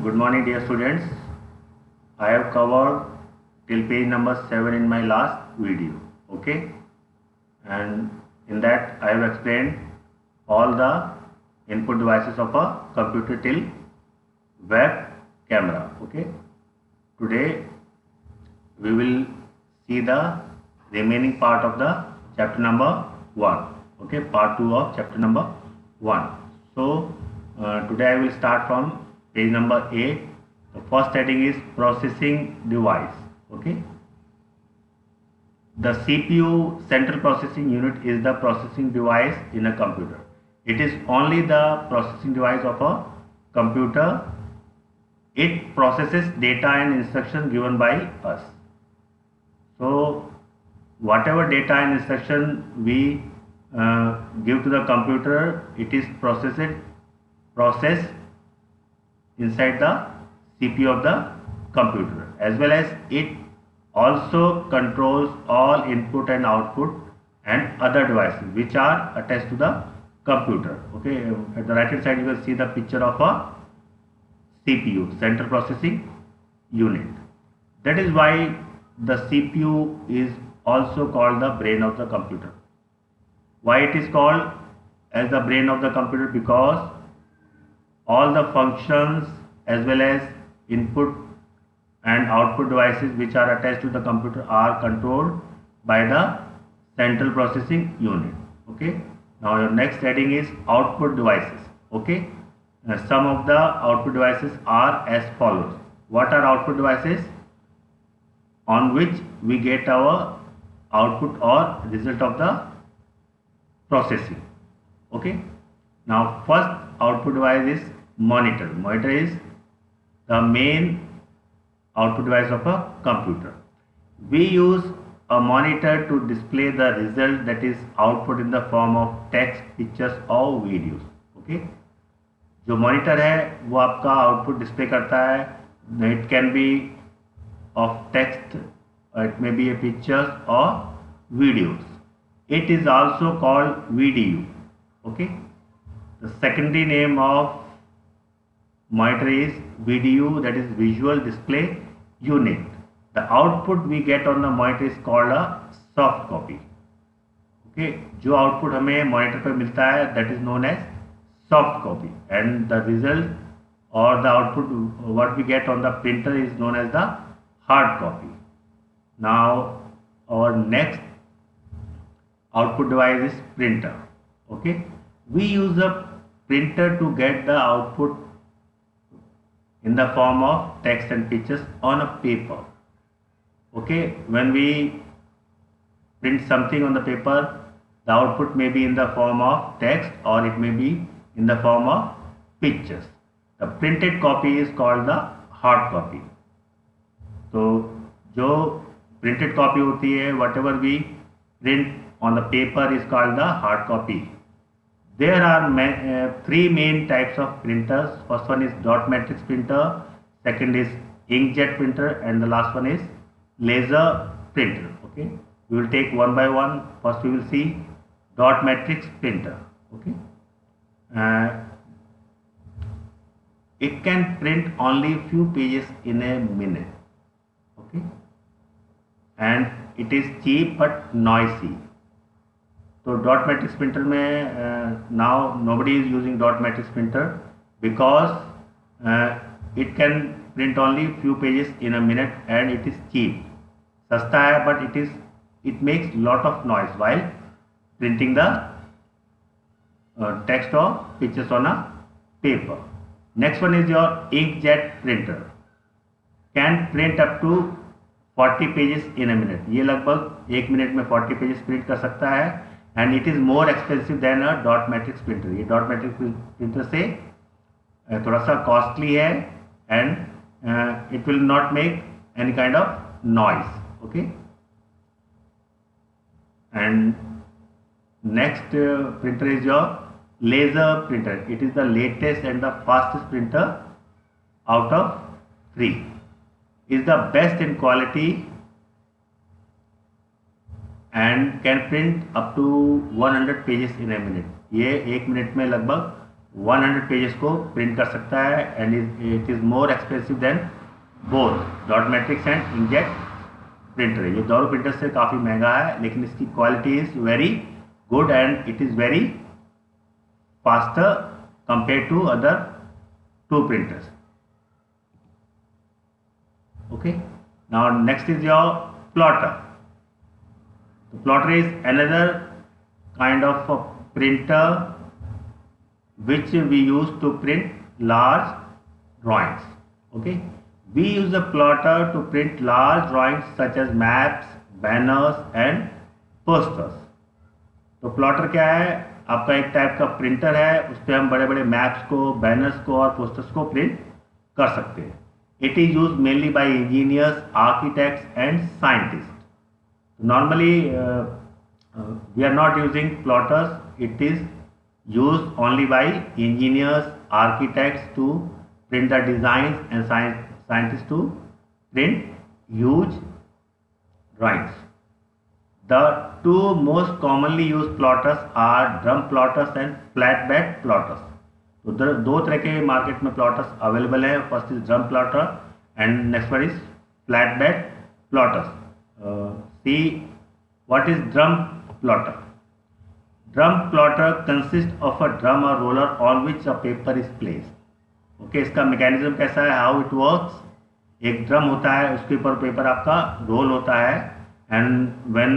Good morning, dear students. I have covered till page number 7 in my last video. Okay, and in that I have explained all the input devices of a computer till web camera. Okay, today we will see the remaining part of the chapter number 1. Okay, part 2 of chapter number 1. So today I will start from page number 8. The first heading is processing device. Okay, the CPU, central processing unit, is the processing device in a computer. It is only the processing device of a computer. It processes data and instruction given by us. So whatever data and instruction we give to the computer, it is processed inside the CPU of the computer, as well as it also controls all input and output and other devices which are attached to the computer. Okay, at the right hand side you will see the picture of a CPU, central processing unit. That is why the CPU is also called the brain of the computer. Why it is called as the brain of the computer? Because all the functions as well as input and output devices which are attached to the computer are controlled by the central processing unit. Okay, now your next heading is output devices. Okay, some of the output devices are as follows. What are output devices? On which we get our output or result of the processing. Okay, now first output device is monitor. Monitor is the main output device of a computer. We use a monitor to display the result, that is output, in the form of text, pictures or videos. Okay, जो monitor है वो आपका output display करता है. It can be of text, it may be a pictures or videos. It is also called VDU. Okay, the secondary name of monitor is VDU, that is visual display unit. The output we get on the monitor is called a soft copy. Okay, जो output हमें monitor पे मिलता है, that is known as soft copy, and the result or the output what we get on the printer is known as the hard copy. Now our next output device is printer. Okay, we use a printer to get the output in the form of text and pictures on a paper. Okay, when we print something on the paper, the output may be in the form of text or it may be in the form of pictures. The printed copy is called the hard copy. तो जो printed copy होती है, whatever we print on the paper is called the hard copy. There are three main types of printers. First one is dot matrix printer, second is inkjet printer, and the last one is laser printer. Okay, we will take one by one. First we will see dot matrix printer. Okay, it can print only few pages in a minute. Okay, and it is cheap but noisy. So dot matrix printer में now nobody is using dot matrix printer because it can print only few pages in a minute and it is cheap. सस्ता है but it makes lot of noise while printing the text or pictures on a paper. Next one is your inkjet printer. Can print up to 40 pages in a minute. ये लगभग एक minute में 40 pages print कर सकता है and it is more expensive than a dot matrix printer. ये dot matrix printer से थोड़ा सा costly है and it will not make any kind of noise. Okay, and next printer is your laser printer. It is the latest and the fastest printer out of three. Is the best in quality and can print up to 100 pages in a minute. ये एक minute में लगभग 100 pages को print कर सकता है and it is more expensive than both dot matrix and inkjet printer. ये दोनों प्रिंटर से काफ़ी महंगा है, लेकिन इसकी quality is very good and it is very faster compare to other two printers. Okay, now next is your plotter. The plotter is another kind of a printer which we use to print large drawings. Okay, we use the plotter to print large drawings such as maps, banners and posters. तो plotter क्या है? आपका एक type का printer है, उस पर हम बड़े बड़े मैप्स को, बैनर्स को और पोस्टर्स को प्रिंट कर सकते हैं। It is use mainly by engineers, architects and scientist. Normally we are not using plotters, it is use only by engineers, architects to print the designs and scientist to print huge drawings. The two most commonly used plotters are drum plotters and flatbed plotters. तो दो तरह के market में plotters available है। First is drum plotter and next one is flatbed plotters. See what is drum plotter? Drum plotter consist of a drum or roller on which a paper is placed. Okay, इसका mechanism कैसा है, how it works? एक drum होता है, उसके ऊपर paper आपका role होता है and when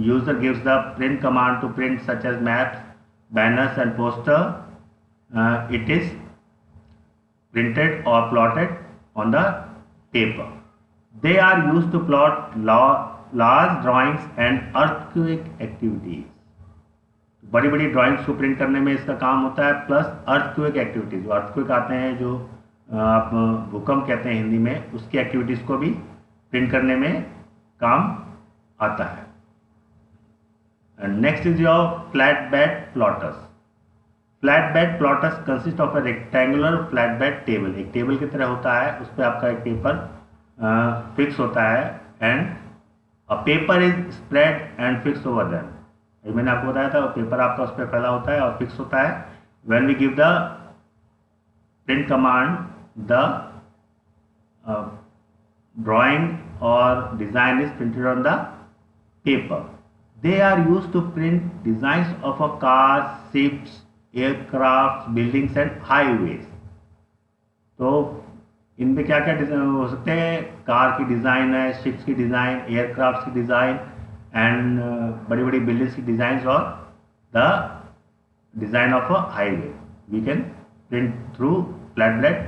user gives the print command to print such as maps, banners and poster, it is printed or plotted on the paper. They are used to plot large drawings and earthquake activities. बड़ी बड़ी drawings को print करने में इसका काम होता है, plus earthquake activities. जो अर्थक्वेक आते हैं, जो आप भूकंप कहते हैं हिंदी में, उसकी एक्टिविटीज़ को भी प्रिंट करने में काम आता है। And next is your flatbed plotters. Flatbed plotters consist of a rectangular flatbed table. एक टेबल की तरह होता है, उस पर आपका एक पेपर फिक्स होता है and a paper is spread and fix over them. मैंने आपको बताया था, पेपर आपका उस पर फैला होता है और फिक्स होता है। When we give the print command, the drawing or design is printed on the paper. They are used to print designs of a cars, ships, aircrafts, buildings and highways. तो इनमें क्या क्या हो सकते हैं? कार की डिज़ाइन है, ships की डिज़ाइन, एयरक्राफ्ट की डिज़ाइन एंड बड़ी बड़ी बिल्डिंग्स की डिज़ाइन और the design of a highway we can print through flatbed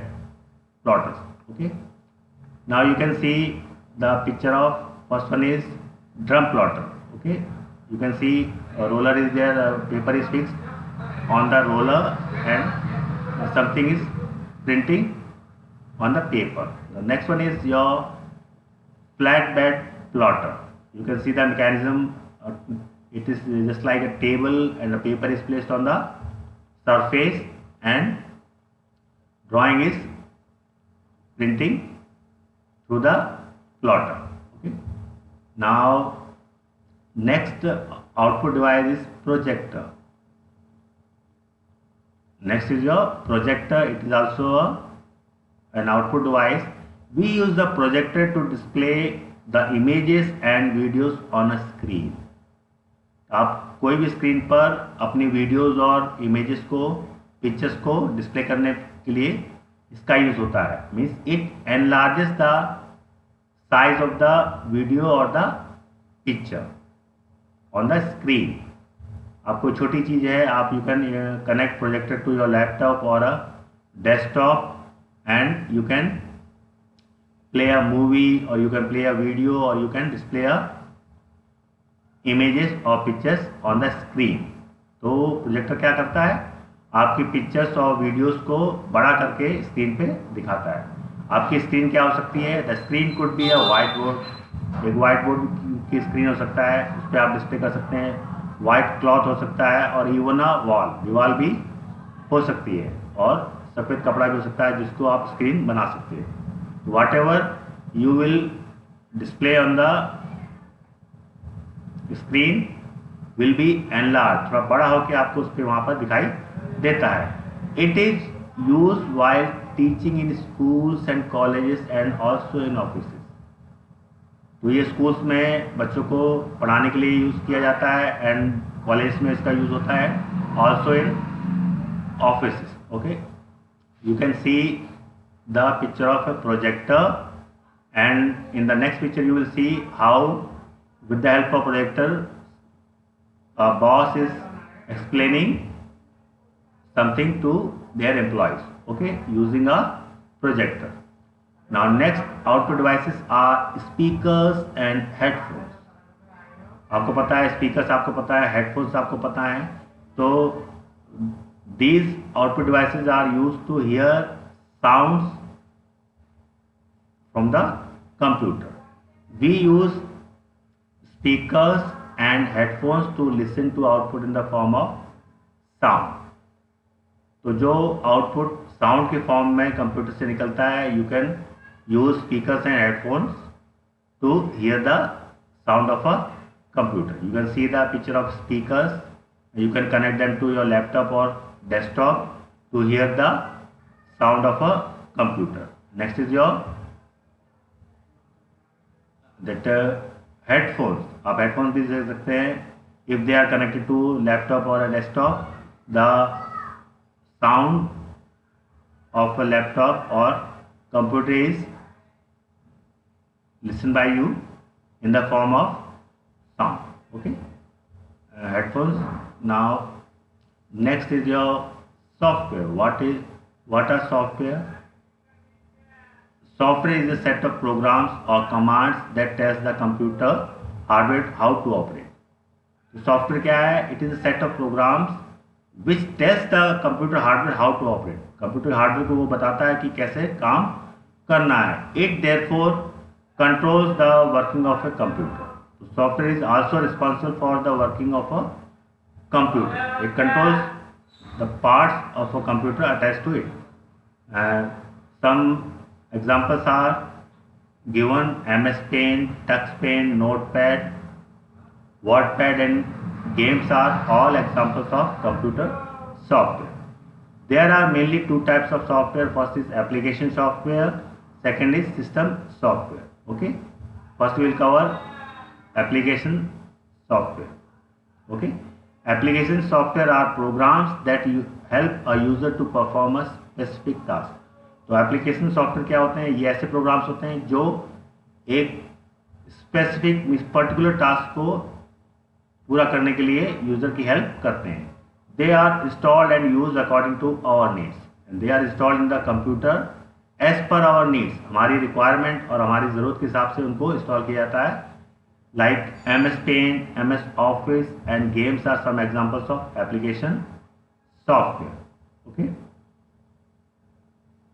plotters. Okay, now you can see the picture of first one is drum plotter. Okay, you can see a roller is there, paper is fixed on the roller and something is printing on the paper. The next one is your flatbed plotter. You can see the mechanism. It is just like a table and the paper is placed on the surface and drawing is printing through the plotter. Okay, now next output device is projector. Next is your projector. It is also an output device. We use the projector to display the images and videos on a screen. आप कोई भी screen पर अपनी videos और images को, pictures को display करने के लिए इसका यूज होता है। Means it enlarges the size of the video or the picture on the screen. आपको छोटी चीज़ है, आप you can connect projector to your laptop or a desktop and you can play a movie or you can play a video or you can display a images or pictures on the screen. तो projector क्या करता है? आपकी pictures और videos को बड़ा करके screen पे दिखाता है। आपकी स्क्रीन क्या हो सकती है? The screen could be a white board. एक वाइट बोर्ड की स्क्रीन हो सकता है, उस पर आप डिस्प्ले कर सकते हैं। वाइट क्लॉथ हो सकता है और इवन अ वॉल, दीवार भी हो सकती है और सफ़ेद कपड़ा भी हो सकता है जिसको आप स्क्रीन बना सकते हैं। Whatever you will display on the screen will be enlarge, थोड़ा बड़ा होकर आपको उस पर वहाँ पर दिखाई देता है। It is used while teaching in schools and colleges and also in offices. तो ये स्कूल्स में बच्चों को पढ़ाने के लिए यूज़ किया जाता है एंड कॉलेज में इसका यूज़ होता है, also in office. Okay, you can see the picture of a projector, and in the next picture you will see how with the help of projector a boss is explaining something to their employees, okay, using a projector. Now next output devices are speakers and headphones. आपको पता है speakers, आपको पता है headphones, आपको पता है. तो these output devices are used to hear sounds from the computer. We use speakers and headphones to listen to output in the form of sound. तो जो आउटपुट साउंड के फॉर्म में कंप्यूटर से निकलता है, you can use speakers and headphones to hear the sound of a computer. You can see the picture of speakers. You can connect them to your laptop or desktop to hear the sound of a computer. Next is your headphones. आप headphones भी देख सकते हैं. If they are connected to laptop or a desktop, the sound of a laptop or computer is listened by you in the form of sound. Okay, headphones. Now next is your software. What are software? Software is a set of programs or commands that tells the computer hardware how to operate. So software क्या है? It is a set of programs which tells the computer hardware how to operate. Computer hardware को वो बताता है कि कैसे काम करना है. It therefore controls the working of a computer. Software is also responsible for the working of a computer. It controls the parts of a computer attached to it. Some examples are given: MS Paint, Tux Paint, Notepad, WordPad, and games are all examples of computer software. There are mainly two types of software. First is application software. Second is system software. Okay. First we will cover application software. Okay, application software are programs that help a user to perform a specific task. तो application software क्या होते हैं? ये ऐसे programs होते हैं जो एक specific particular task को पूरा करने के लिए user की help करते हैं. They are installed and used according to our needs, and they are installed in the computer as per our needs. हमारी requirement और हमारी ज़रूरत के हिसाब से उनको install किया जाता है. Like MS Paint, MS Office, and games are some examples of application software. Okay.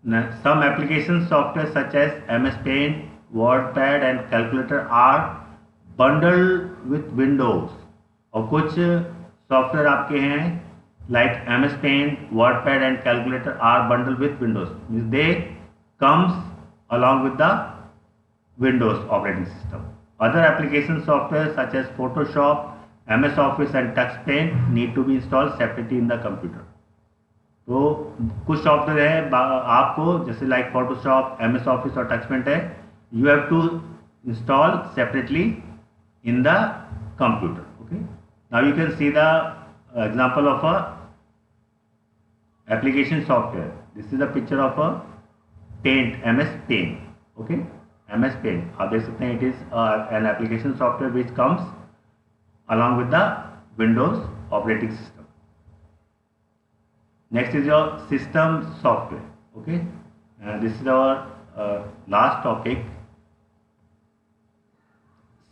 Now, some application software such as MS Paint, WordPad, and Calculator are bundled with Windows. और कुछ सॉफ्टवेयर आपके हैं like MS Paint, WordPad, and Calculator are bundled with Windows. Means they comes along with the Windows operating system. Other application software such as Photoshop, MS Office, and Tux Paint need to be installed separately in the computer. तो कुछ software है आपको जैसे like Photoshop, MS Office और Tux Paint है, you have to install separately in the computer. Okay. Now you can see the example of a application software. This is a picture of a Paint, MS Paint. Okay. MS Paint. आप देख सकते हैं it is an application software which comes along with the Windows operating system. Next is your system software. Okay, this is our last topic.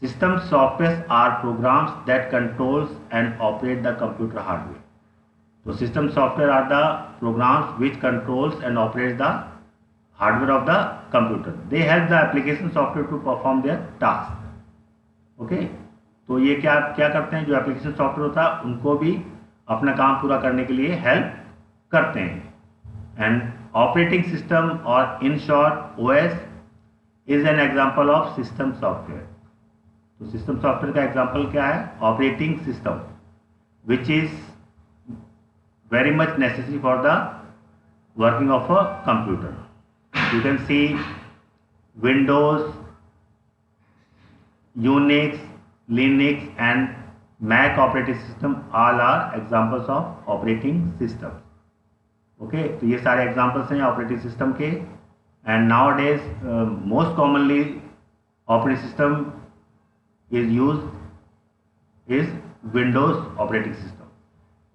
System softwares are programs that controls and operate the computer hardware. So system software are the programs which controls and operates the hardware of the computer. They help the application software to perform their task. Okay, तो ये क्या करते हैं? जो application software होता है उनको भी अपना काम पूरा करने के लिए हेल्प करते हैं. एंड ऑपरेटिंग सिस्टम और in short OS is an example of system software. तो सिस्टम सॉफ्टवेयर का एग्जांपल क्या है? Operating system, which is very much necessary for the working of a computer. You can see Windows, Unix, Linux and Mac operating system all are examples of operating systems. Okay, तो ये सारे examples हैं operating system के. And nowadays most commonly operating system is used is Windows operating system.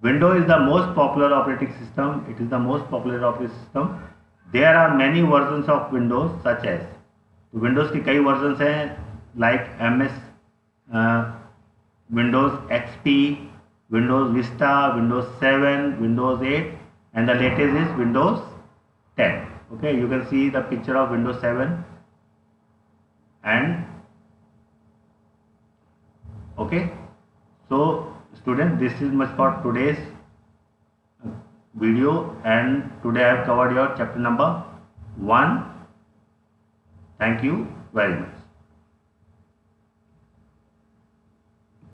Windows is the most popular operating system. It is the most popular operating system. There are many versions of Windows such as, तो Windows के कई versions हैं like MS, Windows XP, Windows Vista, Windows 7, Windows 8 and the latest is Windows 10. Okay, you can see the picture of Windows 7 and okay. So students, this is much for today's video and today I have covered your chapter number 1. Thank you very much.